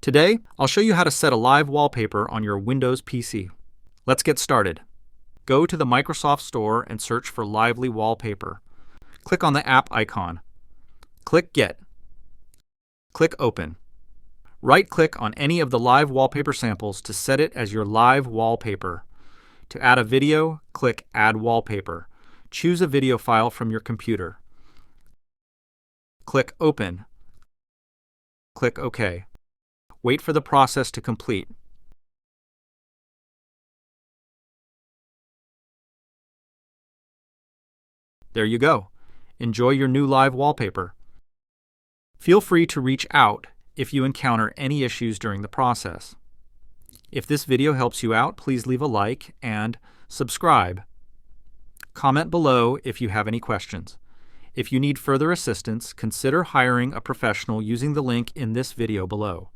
Today, I'll show you how to set a live wallpaper on your Windows PC. Let's get started. Go to the Microsoft Store and search for Lively Wallpaper. Click on the app icon. Click Get. Click Open. Right-click on any of the live wallpaper samples to set it as your live wallpaper. To add a video, click Add Wallpaper. Choose a video file from your computer. Click Open. Click OK. Wait for the process to complete. There you go. Enjoy your new live wallpaper. Feel free to reach out if you encounter any issues during the process. If this video helps you out, please leave a like and subscribe. Comment below if you have any questions. If you need further assistance, consider hiring a professional using the link in this video below.